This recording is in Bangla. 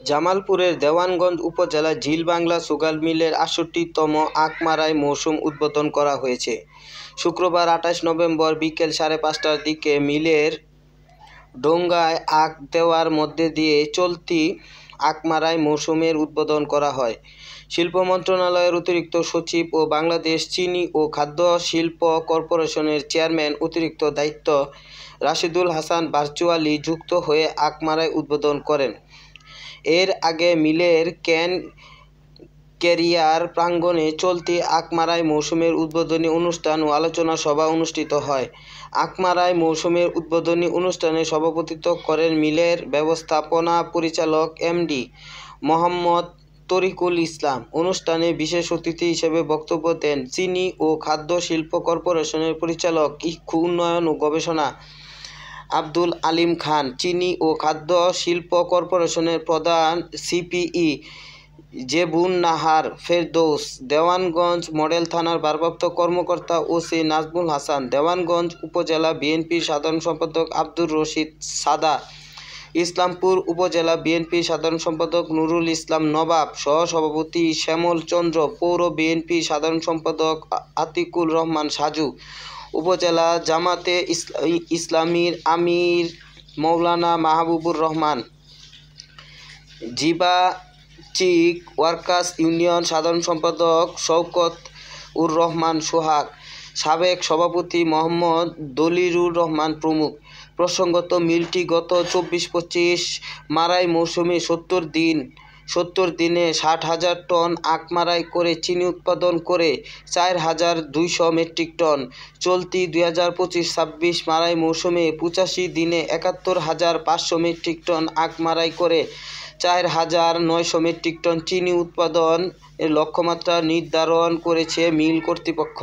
জামালপুরের দেওয়ানগঞ্জ উপজেলার ঝিলবাংলা সুগার মিলের ৬৮তম আখ মাড়াই মৌসুম উদ্বোধন করা হয়েছে। শুক্রবার ২৮ নভেম্বর বিকেল ৫:৩০টার দিকে মিলের ডোঙ্গায় আখ দেওয়ার মধ্যে দিয়ে চলতি আখ মাড়াই মৌসুমের উদ্বোধন করা হয়। শিল্প মন্ত্রণালয়ের অতিরিক্ত সচিব ও বাংলাদেশ চিনি ও খাদ্য শিল্প কর্পোরেশনের চেয়ারম্যান অতিরিক্ত দায়িত্ব রাশিদুল হাসান ভার্চুয়ালি যুক্ত হয়ে আখ মাড়াই উদ্বোধন করেন। এর আগে মিলের ক্যান ক্যারিয়ার প্রাঙ্গণে চলতি আখ মাড়াই মৌসুমের উদ্বোধনী অনুষ্ঠান ও আলোচনা সভা অনুষ্ঠিত হয়। আখ মাড়াই মৌসুমের উদ্বোধনী অনুষ্ঠানে সভাপতিত্ব করেন মিলের ব্যবস্থাপনা পরিচালক এমডি মোহাম্মদ তরিকুল ইসলাম। অনুষ্ঠানে বিশেষ অতিথি হিসেবে বক্তব্য দেন চিনি ও খাদ্য শিল্প কর্পোরেশনের পরিচালক ইক্ষু উন্নয়ন ও গবেষণা আব্দুল আলিম খান, চিনি ও খাদ্য শিল্প কর্পোরেশনের প্রধান সিপিই জেবুন নাহার ফেরদৌস, দেওয়ানগঞ্জ মডেল থানার ভারপ্রাপ্ত কর্মকর্তা ওসি নাজমুল হাসান, দেওয়ানগঞ্জ উপজেলা বিএনপির সাধারণ সম্পাদক আব্দুর রশিদ সাদা, ইসলামপুর উপজেলা বিএনপির সাধারণ সম্পাদক নুরুল ইসলাম নবাব, সহ-সভাপতি শ্যামল চন্দ্র, পৌর বিএনপির সাধারণ সম্পাদক আতিকুর রহমান সাজু, উপজেলা জামাতে ইসলামীর আমির মৌলানা মাহবুবুর রহমান, জিবাচিক ওয়ার্কার্স ইউনিয়ন সাধারণ সম্পাদক শওকত উর রহমান সোহাগ, সাবেক সভাপতি মোহাম্মদ দলিলুর রহমান প্রমুখ। প্রসঙ্গত, মিলটি গত ২৪-২৫ মাড়াই মৌসুমে ৭০ দিনে ৬০,০০০ টন আখ মাড়াই করে চিনি উৎপাদন করে ৪,২০০ মেট্রিক টন, চলতি ২০২৫-২৬ মাড়াই মৌসুমে ৮৫ দিনে ৭১,৫০০ মেট্রিক টন আখ মাড়াই করে ৪,৯০০ মেট্রিক টন চিনি উৎপাদন এর লক্ষ্যমাত্রা নির্ধারণ করেছে মিল কর্তৃপক্ষ।